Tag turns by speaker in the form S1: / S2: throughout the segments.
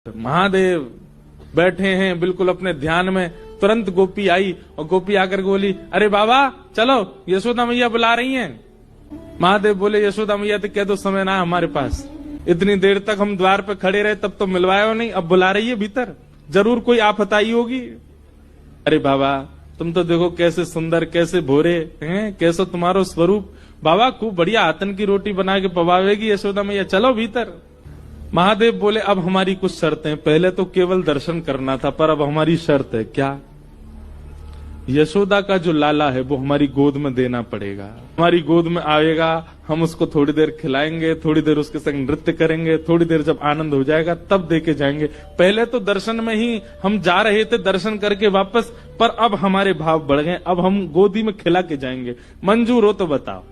S1: महादेव बैठे हैं बिल्कुल अपने ध्यान में। तुरंत गोपी आई और गोपी आकर के बोली, अरे बाबा चलो यशोदा मैया बुला रही हैं। महादेव बोले, यशोदा मैया तो कह दो समय ना हमारे पास, इतनी देर तक हम द्वार पे खड़े रहे तब तो मिलवाया नहीं, अब बुला रही है भीतर, जरूर कोई आफत आई होगी। अरे बाबा तुम तो देखो कैसे सुंदर कैसे भोरे हैं, कैसे तुम्हारो स्वरूप, बाबा खूब बढ़िया आतन की रोटी बना के पवावेगी यशोदा मैया, चलो भीतर। महादेव बोले, अब हमारी कुछ शर्तें, पहले तो केवल दर्शन करना था पर अब हमारी शर्त है। क्या? यशोदा का जो लाला है वो हमारी गोद में देना पड़ेगा। हमारी गोद में आएगा, हम उसको थोड़ी देर खिलाएंगे, थोड़ी देर उसके संग नृत्य करेंगे, थोड़ी देर जब आनंद हो जाएगा तब देके जाएंगे। पहले तो दर्शन में ही हम जा रहे थे दर्शन करके वापस, पर अब हमारे भाव बढ़ गए, अब हम गोदी में खिला के जाएंगे। मंजूर हो तो बताओ।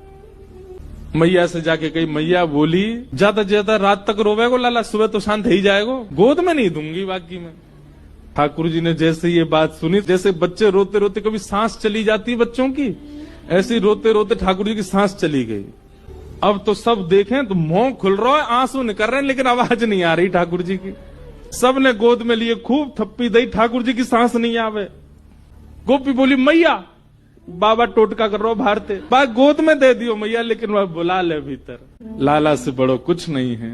S1: मैया से जाके कही, मैया बोली ज्यादा ज्यादा रात तक रोवेगो लाला, सुबह तो शांत ही जाएगो, गोद में नहीं दूंगी बाकी में। ठाकुर जी ने जैसे ये बात सुनी, जैसे बच्चे रोते रोते कभी सांस चली जाती है बच्चों की, ऐसी रोते रोते ठाकुर जी की सांस चली गई। अब तो सब देखें तो मुंह खुल रहा है, आंसू निकल रहे हैं, लेकिन आवाज नहीं आ रही ठाकुर जी की। सब ने गोद में लिए, खूब थप्पी दी, ठाकुर जी की सांस नहीं आवे। गोपी बोली, मैया, बाबा टोटका कर रहा भारते, बा गोद में दे दियो मैया, लेकिन वह बुला ले भीतर, लाला से बड़ो कुछ नहीं है।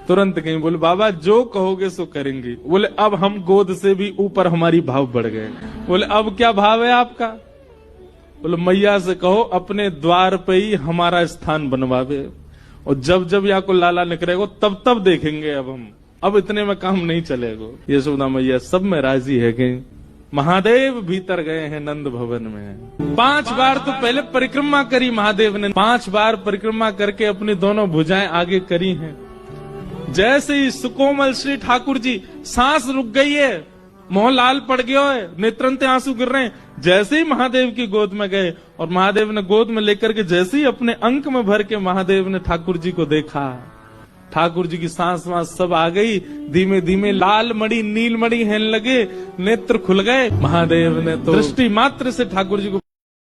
S1: तुरंत कहीं बोले, बाबा जो कहोगे सो करेंगे। बोले, अब हम गोद से भी ऊपर हमारी भाव बढ़ गए। बोले, अब क्या भाव है आपका? बोले, मैया से कहो अपने द्वार पे ही हमारा स्थान बनवावे, और जब जब यहाँ को लाला निकलेगा तब तब देखेंगे अब हम, अब इतने में काम नहीं चलेगा। यशोदा मैया सब में राजी है कि महादेव भीतर गए हैं नंद भवन में। 5 बार तो पहले परिक्रमा करी महादेव ने, 5 बार परिक्रमा करके अपनी दोनों भुजाएं आगे करी हैं। जैसे ही सुकोमल श्री ठाकुर जी, सांस रुक गई है, मोह लाल पड़ गया है, नेत्रंत आंसू गिर रहे हैं, जैसे ही महादेव की गोद में गए और महादेव ने गोद में लेकर के जैसे ही अपने अंक में भर के महादेव ने ठाकुर जी को देखा, ठाकुर जी की सांस वांस सब आ गई, धीमे धीमे लाल मणि नील मणि हेन लगे, नेत्र खुल गए। महादेव ने तो दृष्टि मात्र से ठाकुर जी को